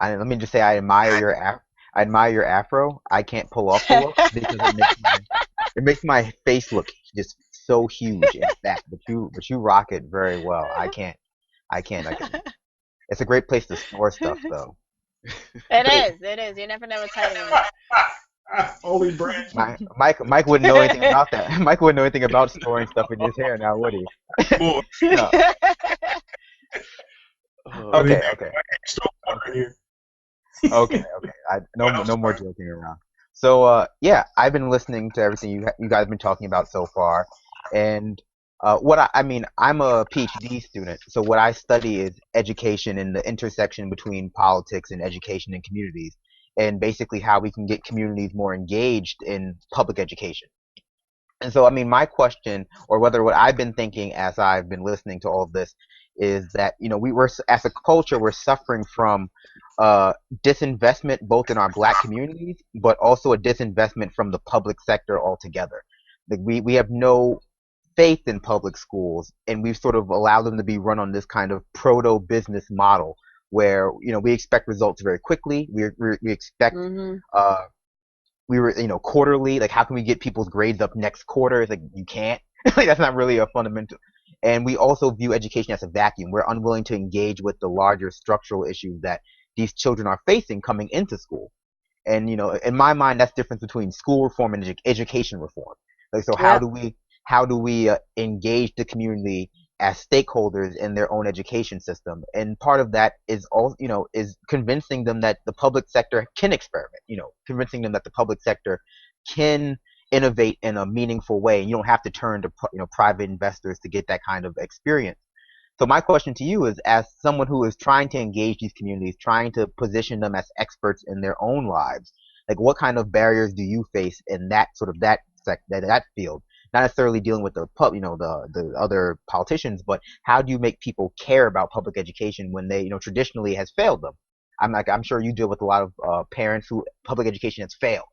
Let me just say, I admire your afro. I can't pull off the look because it makes my face look just so huge and fat. But you rock it very well. I can. It's a great place to store stuff, though. It is. It is. You never know what's hiding in there. Only brand. Mike wouldn't know anything about that. Mike wouldn't know anything about storing stuff in his hair now, would he? More. No. But he Okay, okay, still okay, here. okay. No more joking around. So, yeah, I've been listening to everything you guys have been talking about so far, and I mean, I'm a PhD student, so what I study is education and the intersection between politics and education and communities, and basically how we can get communities more engaged in public education. And so, I mean, my question, or whether what I've been thinking as I've been listening to all of this, is that as a culture, we're suffering from disinvestment both in our black communities, but also a disinvestment from the public sector altogether. Like we have no faith in public schools, and we've sort of allowed them to be run on this kind of proto business model where we expect results very quickly. We expect Hmm. uh, we were quarterly, like how can we get people's grades up next quarter? It's like you can't. Like that's not really a fundamental. And we also view education as a vacuum. We're unwilling to engage with the larger structural issues that these children are facing coming into school. And in my mind, that's the difference between school reform and education reform. Like, so Yep. how do we engage the community as stakeholders in their own education system? And part of that is all is convincing them that the public sector can experiment. Convincing them that the public sector can innovate in a meaningful way. And you don't have to turn to private investors to get that kind of experience. So my question to you is, as someone who is trying to engage these communities, trying to position them as experts in their own lives, like what kind of barriers do you face in that sort of that field? Not necessarily dealing with the other politicians, but how do you make people care about public education when they traditionally has failed them? I'm sure you deal with a lot of parents who public education has failed,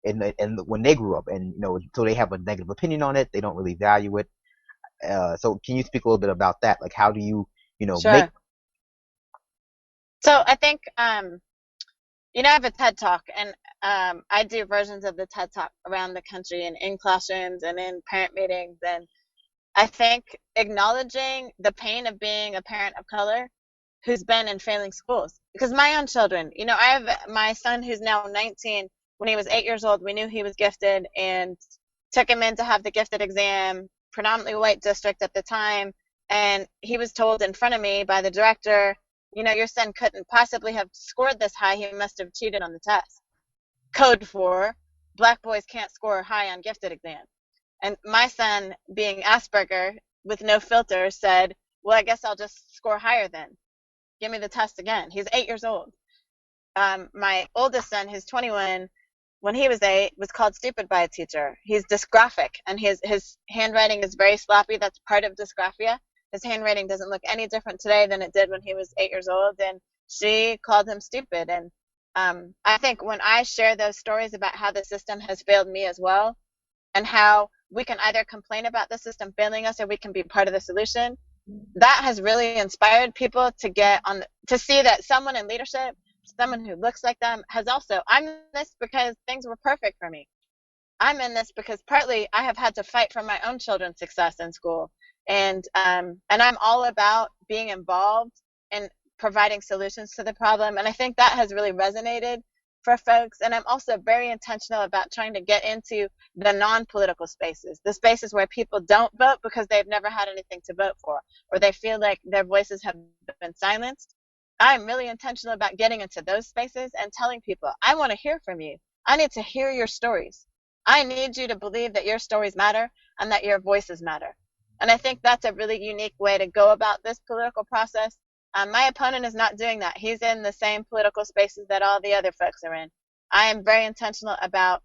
and when they grew up, and so they have a negative opinion on it. They don't really value it. So can you speak a little bit about that? Like, how do you, make? Sure. So I think I have a TED Talk, and I do versions of the TED Talk around the country and in classrooms and in parent meetings. And I think acknowledging the pain of being a parent of color who's been in failing schools. Because my own children, I have my son who's now 19. When he was 8 years old, we knew he was gifted and took him in to have the gifted exam, predominantly white district at the time. And he was told in front of me by the director, your son couldn't possibly have scored this high. He must have cheated on the test. Code for black boys can't score high on gifted exam. And my son, being Asperger with no filter, said, well, I guess I'll just score higher then. Give me the test again. He's 8 years old. My oldest son, who's 21, when he was 8, was called stupid by a teacher. He's dysgraphic, and his handwriting is very sloppy. That's part of dysgraphia. His handwriting doesn't look any different today than it did when he was 8 years old, and she called him stupid. And I think when I share those stories about how the system has failed me as well, and how we can either complain about the system failing us or we can be part of the solution, that has really inspired people to get on to see that someone in leadership, someone who looks like them, has also, I'm in this because things were perfect for me. I'm in this because partly I have had to fight for my own children's success in school, and I'm all about being involved in providing solutions to the problem. And I think that has really resonated for folks. And I'm also very intentional about trying to get into the non-political spaces, the spaces where people don't vote because they've never had anything to vote for, or they feel like their voices have been silenced. I'm really intentional about getting into those spaces and telling people, I want to hear from you. I need to hear your stories. I need you to believe that your stories matter and that your voices matter. And I think that's a really unique way to go about this political process. My opponent is not doing that. He's in the same political spaces that all the other folks are in. I am very intentional about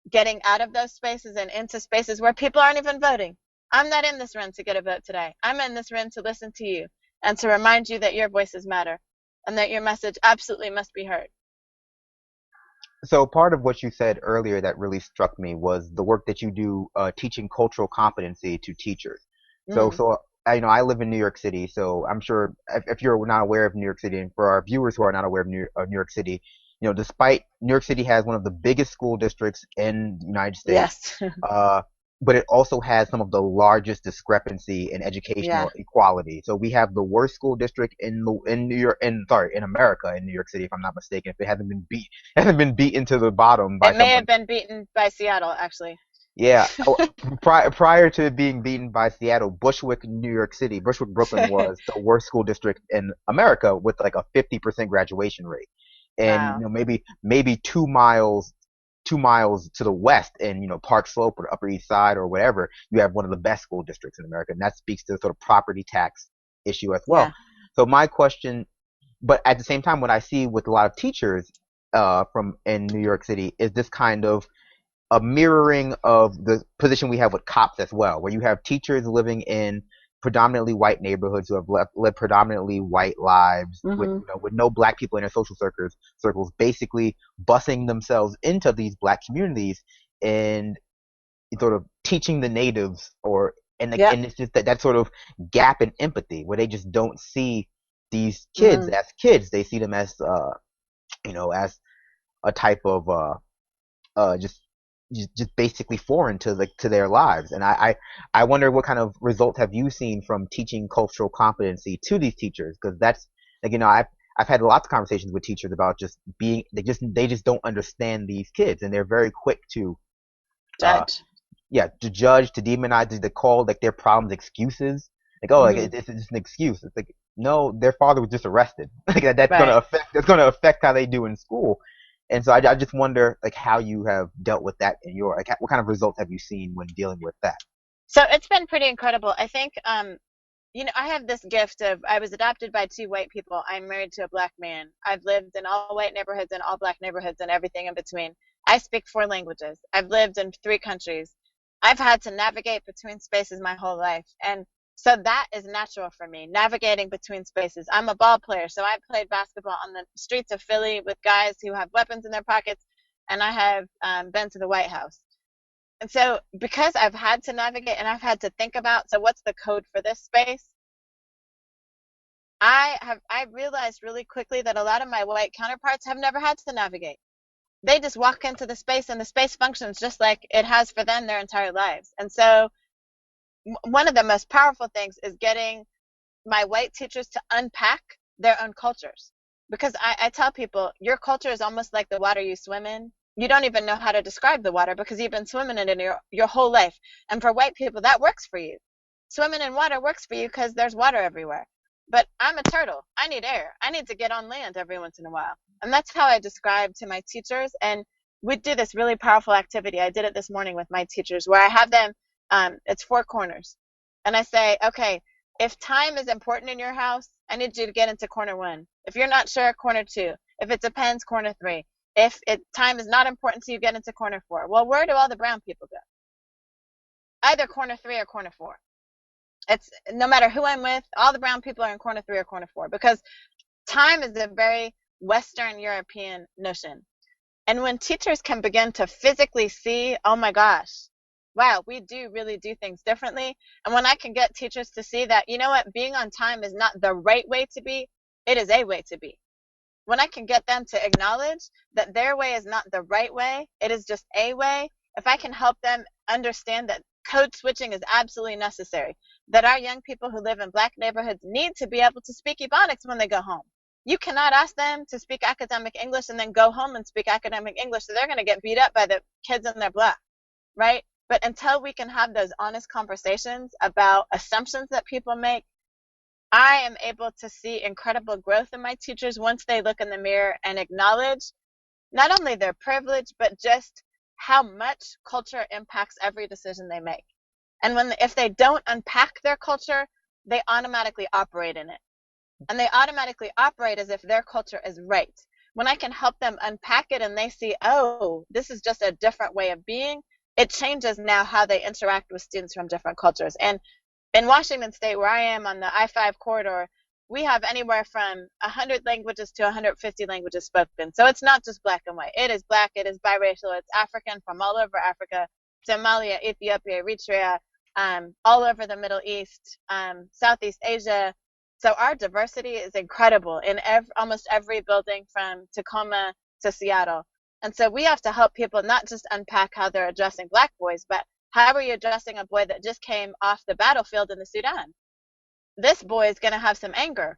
getting out of those spaces and into spaces where people aren't even voting. I'm not in this room to get a vote today. I'm in this room to listen to you and to remind you that your voices matter and that your message absolutely must be heard. So part of what you said earlier that really struck me was the work that you do teaching cultural competency to teachers. So Mm. so I live in New York City, so I'm sure if you're not aware of New York City, and for our viewers who are not aware of New York City, despite New York City has one of the biggest school districts in the United States, Yes. uh, but it also has some of the largest discrepancy in Yeah. educational equality. So we have the worst school district in New York, in America, in New York City, if I'm not mistaken, if it hasn't been beaten to the bottom by It may someone. have been beaten by Seattle, actually. Yeah, prior to being beaten by Seattle, Bushwick, Brooklyn was the worst school district in America with like a 50% graduation rate. And Wow. maybe 2 miles to the west in Park Slope or the Upper East Side or whatever, you have one of the best school districts in America, and that speaks to the sort of property tax issue as well. Yeah. So my question, but at the same time, what I see with a lot of teachers from in New York City is this kind of a mirroring of the position we have with cops as well, where you have teachers living in predominantly white neighborhoods who have lived predominantly white lives with Hmm. with no black people in their social circles, basically busing themselves into these black communities and sort of teaching the natives, Yep. and it's just that sort of gap in empathy where they just don't see these kids Hmm. as kids. They see them as as a type of just basically foreign to their lives. And I wonder what kind of results have you seen from teaching cultural competency to these teachers, because that's like I've had lots of conversations with teachers about just being they just don't understand these kids, and they're very quick to uh Judge. to judge, to demonize, to call like their problems excuses, like, oh, like Hmm. it's just an excuse. It's like, no, their father was just arrested. Like that's gonna Right. affect how they do in school. And so I just wonder like how you have dealt with that in your like what kind of results have you seen when dealing with that? So it's been pretty incredible. I think, I have this gift of I was adopted by two white people. I'm married to a black man. I've lived in all white neighborhoods and all black neighborhoods and everything in between. I speak four languages. I've lived in three countries. I've had to navigate between spaces my whole life. And so that is natural for me, navigating between spaces. I'm a ball player, so I played basketball on the streets of Philly with guys who have weapons in their pockets, and I have been to the White House. And so, because I've had to navigate and I've had to think about, so what's the code for this space? I realized really quickly that a lot of my white counterparts have never had to navigate. They just walk into the space and the space functions just like it has for them their entire lives. And so, one of the most powerful things is getting my white teachers to unpack their own cultures. Because I tell people, your culture is almost like the water you swim in. You don't even know how to describe the water because you've been swimming in it your whole life. And for white people, that works for you. Swimming in water works for you because there's water everywhere. But I'm a turtle. I need air. I need to get on land every once in a while. And that's how I describe to my teachers. And we do this really powerful activity. I did it this morning with my teachers where I have them, it's four corners. And I say, okay, if time is important in your house, I need you to get into corner one. If you're not sure, corner two. If it depends, corner three. If time is not important to you, get into corner four. Well, where do all the brown people go? Either corner three or corner four. It's no matter who I'm with, all the brown people are in corner three or corner four because time is a very Western European notion. And when teachers can begin to physically see, oh my gosh, wow, we do really do things differently. And when I can get teachers to see that, you know what, being on time is not the right way to be, it is a way to be. When I can get them to acknowledge that their way is not the right way, it is just a way, if I can help them understand that code switching is absolutely necessary, that our young people who live in black neighborhoods need to be able to speak Ebonics when they go home. You cannot ask them to speak academic English and then go home and speak academic English, so they're going to get beat up by the kids in their block, right? But until we can have those honest conversations about assumptions that people make, I am able to see incredible growth in my teachers once they look in the mirror and acknowledge not only their privilege, but just how much culture impacts every decision they make. And if they don't unpack their culture, they automatically operate in it. And they automatically operate as if their culture is right. When I can help them unpack it and they see, oh, this is just a different way of being, it changes now how they interact with students from different cultures. And in Washington State, where I am on the I-5 corridor, we have anywhere from 100 languages to 150 languages spoken. So it's not just black and white. It is black, it is biracial, it's African from all over Africa, Somalia, Ethiopia, Eritrea, all over the Middle East, Southeast Asia. So our diversity is incredible in almost every building from Tacoma to Seattle. And so we have to help people not just unpack how they're addressing Black boys, but how are you addressing a boy that just came off the battlefield in the Sudan? This boy is going to have some anger.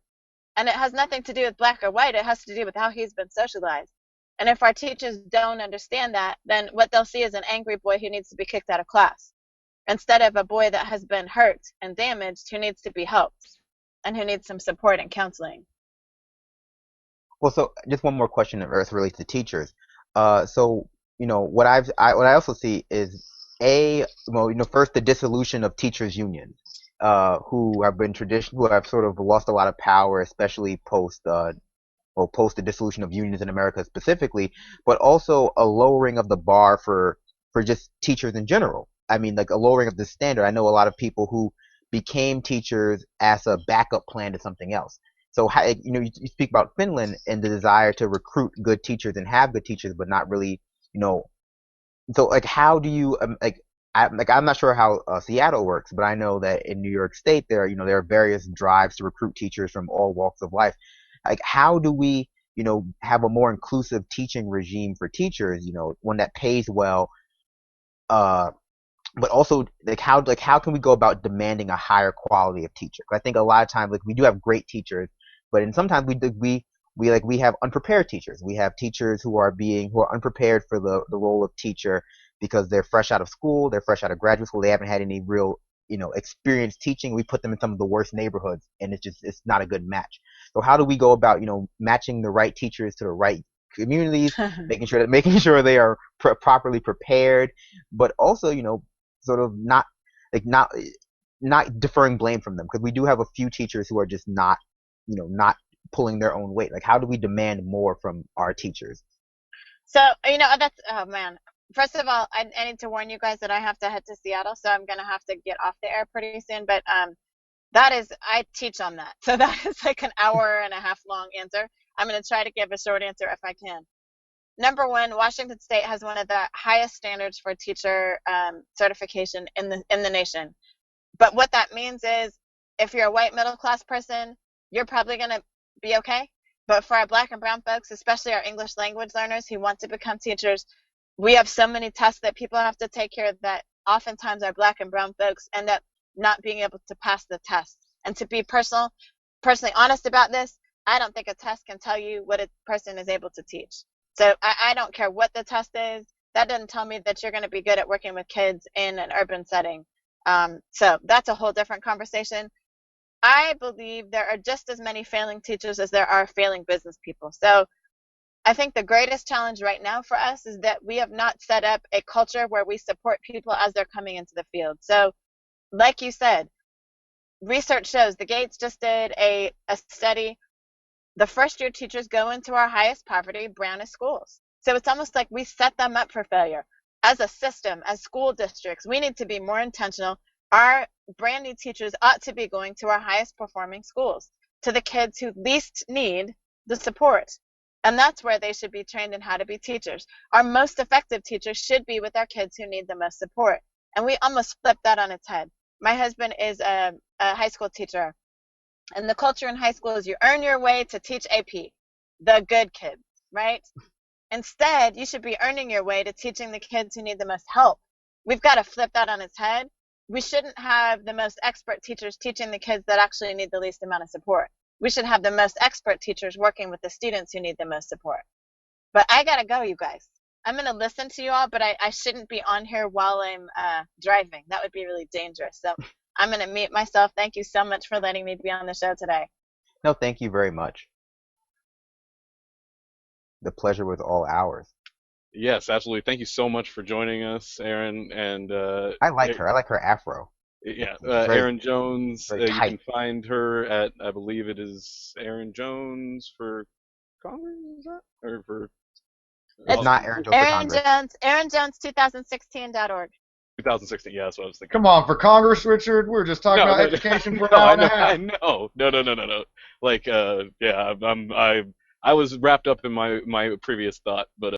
And it has nothing to do with Black or white. It has to do with how he's been socialized. And if our teachers don't understand that, then what they'll see is an angry boy who needs to be kicked out of class, instead of a boy that has been hurt and damaged who needs to be helped and who needs some support and counseling. Well, so just one more question that relates to teachers. So what I also see is first the dissolution of teachers unions, who have sort of lost a lot of power, especially post the dissolution of unions in America specifically, but also a lowering of the bar for just teachers in general. I mean, like a lowering of the standard. I know a lot of people who became teachers as a backup plan to something else. So, you speak about Finland and the desire to recruit good teachers and have good teachers, but not really, So, like, how do you I'm not sure how Seattle works, but I know that in New York State there are various drives to recruit teachers from all walks of life. Like, how do we have a more inclusive teaching regime for teachers? One that pays well, but also how can we go about demanding a higher quality of teacher? 'Cause I think a lot of times we do have great teachers, but sometimes we have unprepared teachers. We have teachers who are unprepared for the role of teacher because they're fresh out of school, they're fresh out of graduate school, they haven't had any real experience teaching. We put them in some of the worst neighborhoods, and it's not a good match. So how do we go about matching the right teachers to the right communities, making sure they are properly prepared, but also sort of not deferring blame from them, because we do have a few teachers who are just not pulling their own weight. Like, how do we demand more from our teachers? So, oh man. First of all, I need to warn you guys that I have to head to Seattle, so I'm going to have to get off the air pretty soon. But I teach on that. So that is like an hour and a half long answer. I'm going to try to give a short answer if I can. Number one, Washington State has one of the highest standards for teacher certification in the nation. But what that means is, if you're a white middle class person, you're probably going to be okay. But for our Black and brown folks, especially our English language learners who want to become teachers, we have so many tests that people have to take care of that oftentimes our Black and brown folks end up not being able to pass the test. And to be personally honest about this, I don't think a test can tell you what a person is able to teach. So I don't care what the test is. That doesn't tell me that you're going to be good at working with kids in an urban setting. So that's a whole different conversation. I believe there are just as many failing teachers as there are failing business people. So I think the greatest challenge right now for us is that we have not set up a culture where we support people as they're coming into the field. So like you said, research shows, the Gates just did a study. The first year teachers go into our highest poverty, brownest schools. So it's almost like we set them up for failure. As a system, as school districts, we need to be more intentional. Our brand new teachers ought to be going to our highest performing schools, to the kids who least need the support. And that's where they should be trained in how to be teachers. Our most effective teachers should be with our kids who need the most support. And we almost flip that on its head. My husband is a high school teacher. And the culture in high school is you earn your way to teach AP, the good kids, right? Instead, you should be earning your way to teaching the kids who need the most help. We've got to flip that on its head. We shouldn't have the most expert teachers teaching the kids that actually need the least amount of support. We should have the most expert teachers working with the students who need the most support. But I got to go, you guys. I'm going to listen to you all, but I shouldn't be on here while I'm driving. That would be really dangerous. So I'm going to mute myself. Thank you so much for letting me be on the show today. No, thank you very much. The pleasure was all ours. Yes, absolutely. Thank you so much for joining us, Erin. And I like her. I like her afro. Yeah, Very- Erin Jones. very You tight. can find her at, I believe it is Erin Jones for Congress, is that? Or for It's not Erin Jones for Congress. Erin Jones 2016.org. 2016. Yeah, that's what I was thinking. Come on, for Congress, Richard. We're just talking about education for an hour and a half. I know. No. Like, yeah, I was wrapped up in my previous thought, but